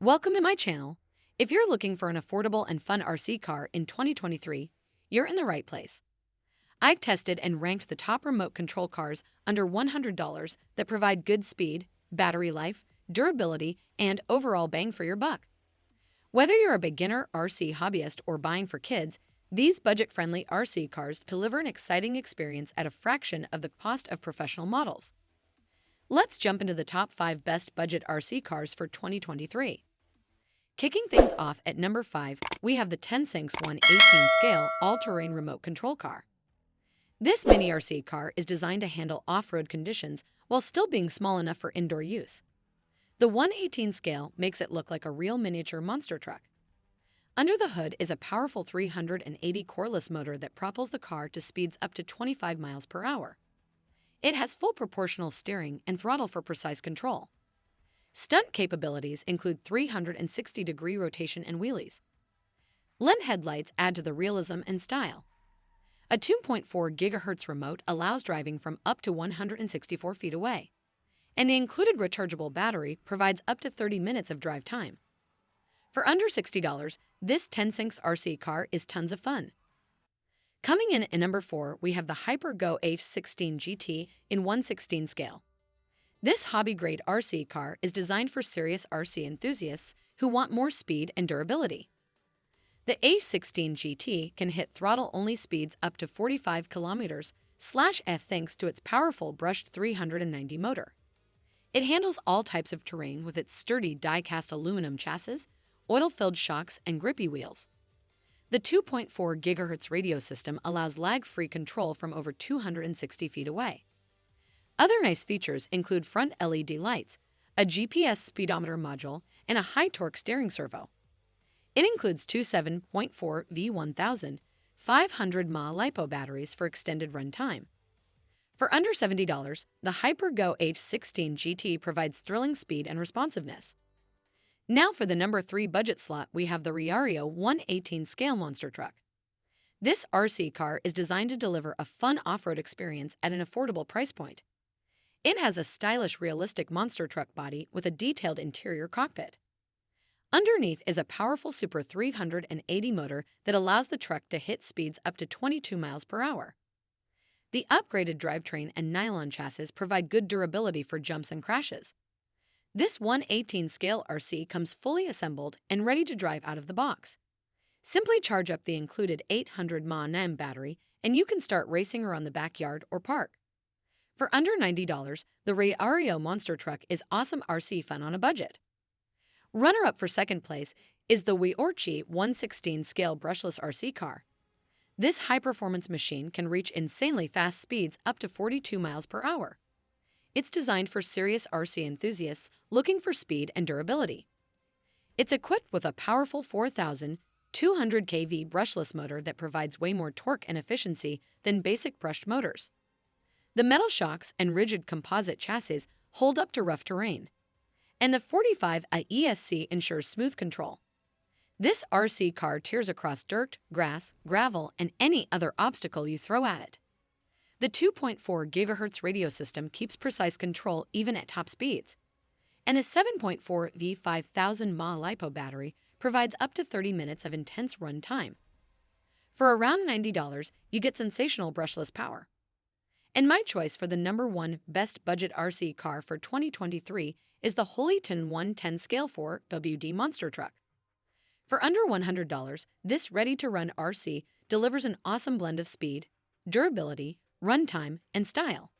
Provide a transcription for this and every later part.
Welcome to my channel. If you're looking for an affordable and fun RC car in 2023, you're in the right place. I've tested and ranked the top remote control cars under $100 that provide good speed, battery life, durability, and overall bang for your buck. Whether you're a beginner RC hobbyist or buying for kids, these budget-friendly RC cars deliver an exciting experience at a fraction of the cost of professional models. Let's jump into the top 5 best budget RC cars for 2023. Kicking things off at number 5, we have the TENSSENX 1/18 Scale All-Terrain Remote Control Car. This mini RC car is designed to handle off-road conditions while still being small enough for indoor use. The 1/18 scale makes it look like a real miniature monster truck. Under the hood is a powerful 380 cordless motor that propels the car to speeds up to 25 miles per hour. It has full proportional steering and throttle for precise control. Stunt capabilities include 360-degree rotation and wheelies. LED headlights add to the realism and style. A 2.4 GHz remote allows driving from up to 164 feet away, and the included rechargeable battery provides up to 30 minutes of drive time. For under $60, this TENSSENX RC car is tons of fun. Coming in at number 4, we have the HyperGo H16 GT in 1/16 scale. This hobby-grade RC car is designed for serious RC enthusiasts who want more speed and durability. The H16 GT can hit throttle-only speeds up to 45 km/h thanks to its powerful brushed 390 motor. It handles all types of terrain with its sturdy die-cast aluminum chassis, oil-filled shocks, and grippy wheels. The 2.4 GHz radio system allows lag-free control from over 260 feet away. Other nice features include front LED lights, a GPS speedometer module, and a high-torque steering servo. It includes two 7.4 V1000 500 mAh LiPo batteries for extended run time. For under $70, the HyperGo H16 GT provides thrilling speed and responsiveness. Now for the number 3 budget slot, we have the RIAARIO 1/18 Scale Monster Truck. This RC car is designed to deliver a fun off-road experience at an affordable price point. It has a stylish, realistic monster truck body with a detailed interior cockpit. Underneath is a powerful Super 380 motor that allows the truck to hit speeds up to 22 miles per hour. The upgraded drivetrain and nylon chassis provide good durability for jumps and crashes. This 1/18 scale RC comes fully assembled and ready to drive out of the box. Simply charge up the included 800 mAh battery and you can start racing around the backyard or park. For under $90, the RIAARIO monster truck is awesome RC fun on a budget. Runner-up for second place is the WIAORCHI 1/16 Scale Brushless RC Car. This high-performance machine can reach insanely fast speeds up to 42 miles per hour. It's designed for serious RC enthusiasts looking for speed and durability. It's equipped with a powerful 4,200 kV brushless motor that provides way more torque and efficiency than basic brushed motors. The metal shocks and rigid composite chassis hold up to rough terrain, and the 45 ESC ensures smooth control. This RC car tears across dirt, grass, gravel, and any other obstacle you throw at it. The 2.4 GHz radio system keeps precise control even at top speeds, and a 7.4 V5000 mAh LiPo battery provides up to 30 minutes of intense run time. For around $90, you get sensational brushless power. And my choice for the number 1 best budget RC car for 2023 is the Holyton 1/10 Scale 4 WD Monster Truck. For under $100, this ready-to-run RC delivers an awesome blend of speed, durability, runtime, and style.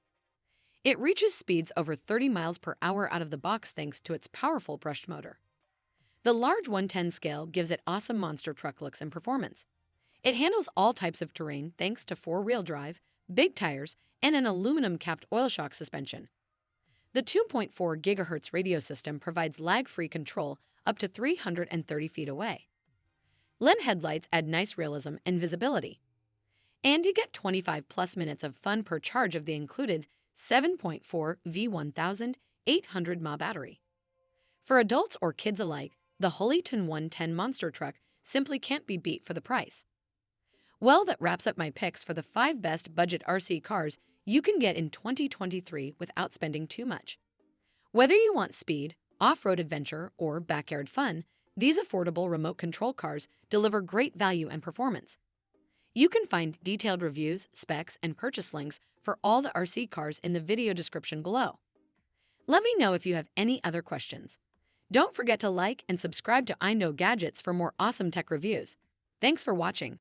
It reaches speeds over 30 miles per hour out of the box thanks to its powerful brushed motor. The large 1/10 scale gives it awesome monster truck looks and performance. It handles all types of terrain thanks to 4-wheel drive, big tires, and an aluminum-capped oil shock suspension. The 2.4 GHz radio system provides lag-free control up to 330 feet away. LED headlights add nice realism and visibility. And you get 25+ minutes of fun per charge of the included 7.4 V1000 800 mAh battery. For adults or kids alike, the Holyton 1/10 monster truck simply can't be beat for the price. Well, that wraps up my picks for the 5 best budget RC cars you can get in 2023 without spending too much. Whether you want speed, off-road adventure, or backyard fun, these affordable remote control cars deliver great value and performance. You can find detailed reviews, specs, and purchase links for all the RC cars in the video description below. Let me know if you have any other questions. Don't forget to like and subscribe to I Know Gadgets for more awesome tech reviews. Thanks for watching.